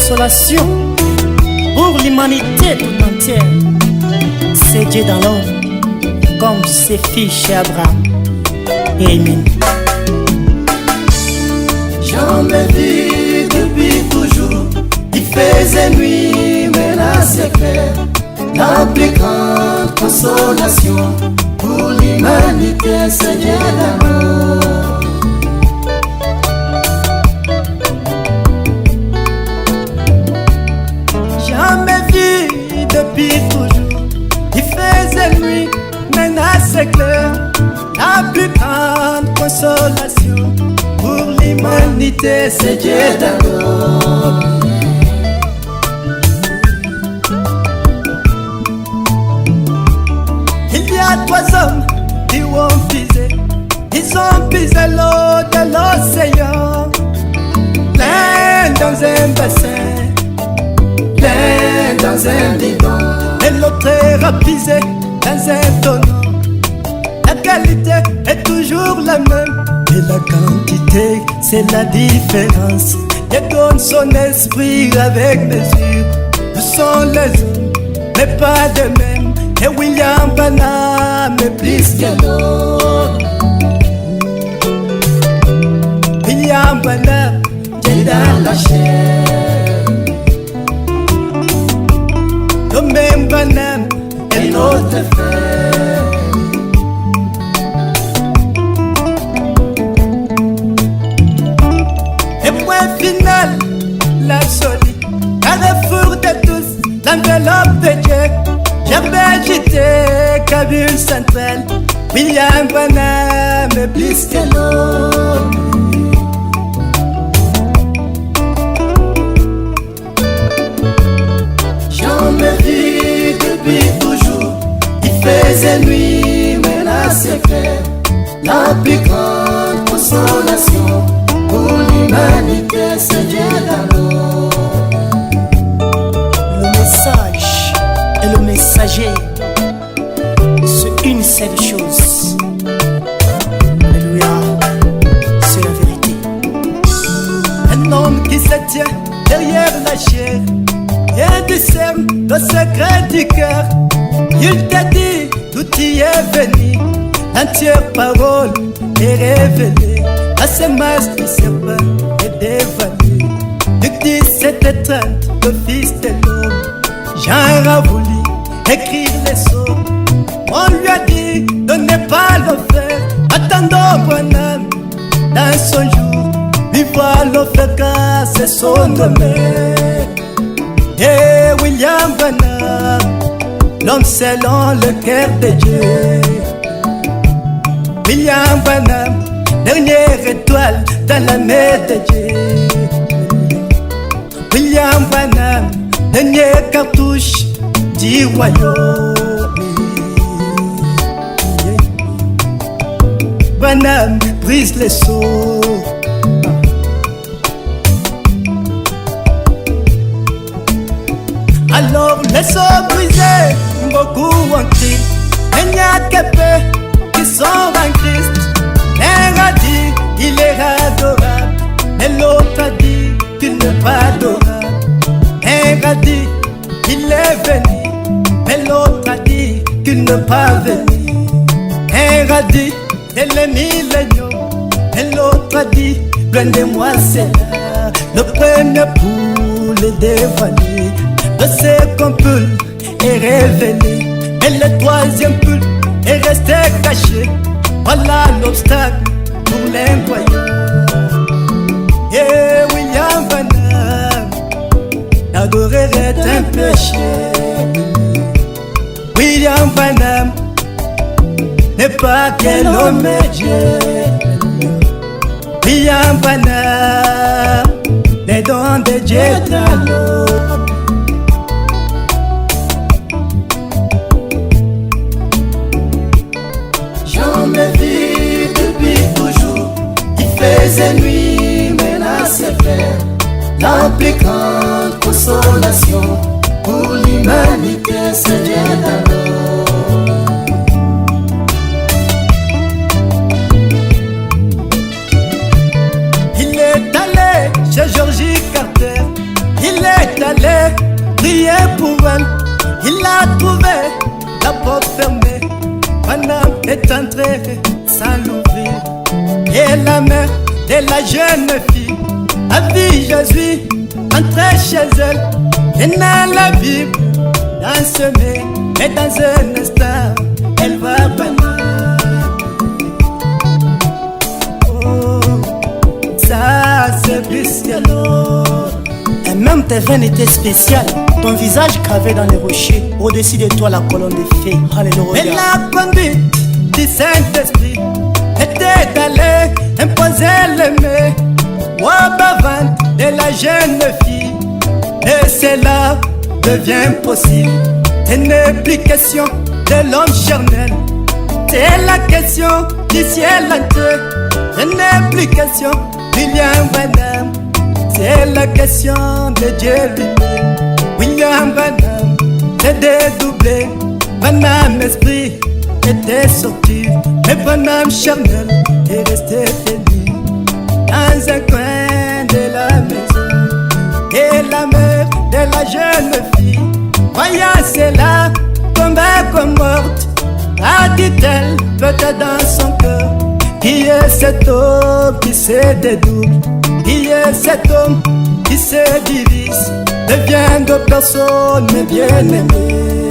consolation pour l'humanité tout entière. C'est Dieu dans l'homme, comme ses filles chez Abraham. Amen. J'en ai vu depuis toujours, il faisait nuit, mais là c'est clair. La plus grande consolation pour l'humanité, c'est Dieu d'amour. Jamais vu depuis toujours, il faisait nuit, maintenant c'est clair. La plus grande consolation pour l'humanité, c'est Dieu d'amour. Il y a trois hommes qui ont pisé, ils ont pisé l'eau de l'océan. L'un dans un bassin, l'un dans un bidon, et l'autre a pisé dans un tonneau. La qualité est toujours la même, et la quantité c'est la différence. Dieu donne son esprit avec mesure. Nous sommes les hommes, mais pas de même. Et William Branham est plus que l'autre. William Branham, Dieu dans la chair. Le même Branham est notre frère. Et point final, l'absolu, carrefour de tous, l'enveloppe de Dieu. J'avais agité Kabul centrale, William Branham est plus que l'homme. J'en ai vu depuis toujours, il faisait nuit, mais là c'est clair. La plus grande consolation pour l'humanité, c'est Dieu d'amour. Le message et le messager, c'est une seule chose. Alléluia, c'est la vérité. Un homme qui se tient derrière la chair et discerne le secret du cœur. Il t'a dit, tout y est venu, entière parole est révélée. La semence du serpent est dévalée. Luc 17:30, le fils de l'homme, Jean a voulu écrire les sceaux. On lui a dit de ne pas le faire. Attendons Branham dans son jour, lui voir le faire car c'est son domaine. Et William Branham, l'homme selon le cœur de Dieu. William Branham, dernière étoile dans la main de Dieu. William Branham, dernière cartouche du royaume. Branham brise les seaux. Alors les seaux brisés, beaucoup ont dit, il n'y a que peu qui sont en Christ. L'un a dit il est adorable, et l'autre a dit qu'il n'est pas adorable. Un a dit il est venu, mais l'autre a dit qu'il n'est pas venu. Un a dit c'est le millénium, et l'autre a dit loin de moi c'est là. Le premier poule est dévoilé, le second poule est révélé, et le troisième poule est resté caché. Voilà l'obstacle pour l'incroyant. Et William Branham, l'adorer est un péché. William Branham n'est pas quel homme est Dieu. William Branham, les dons de Dieu dans l'eau. J'en ai vu depuis toujours, il faisait nuit, mais là c'est clair. La plus grande consolation pour l'humanité, c'est Dieu d'amour. Il est allé chez Georgie Carter, il est trouvé la porte fermée. Paname est entrée sans l'ouvrir. Et la mère de la jeune fille a vu Jésus entrer chez elle. Et n'a la Bible dans ce nez. Et dans un instant, elle va banane. Oh, ça c'est spécial. Et même tes veines étaient spéciales. Ton visage gravé dans les rochers. Au-dessus de toi la colonne de fées. Alléluia. Et la conduite du Saint-Esprit était d'aller imposer les mains au bavant de la jeune fille. Et cela devient possible. Ce n'est plus question de l'homme charnel. C'est la question du ciel entier. Ce n'est plus question William Branham. C'est la question de Dieu lui-même. William Branham s'est dédoublé. Branham esprit était sorti. Mais Branham charnel est resté tenu dans un coin de la maison. Et la mère de la jeune fille, voyant cela, tombée comme morte, a dit-elle, peut-être dans son cœur, qui est cet homme qui se dédouble, qui est cet homme qui se divise, devient de personnes mais bien aimées.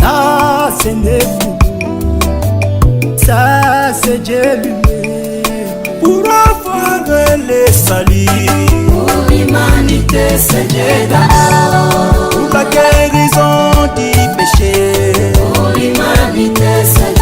Ça, ce n'est plus nous, ça c'est Dieu lui-même. Pour avoir le salut, pour l'humanité c'est Dieu d'abord. pour la guérison du péché, pour l'humanité c'est Dieu.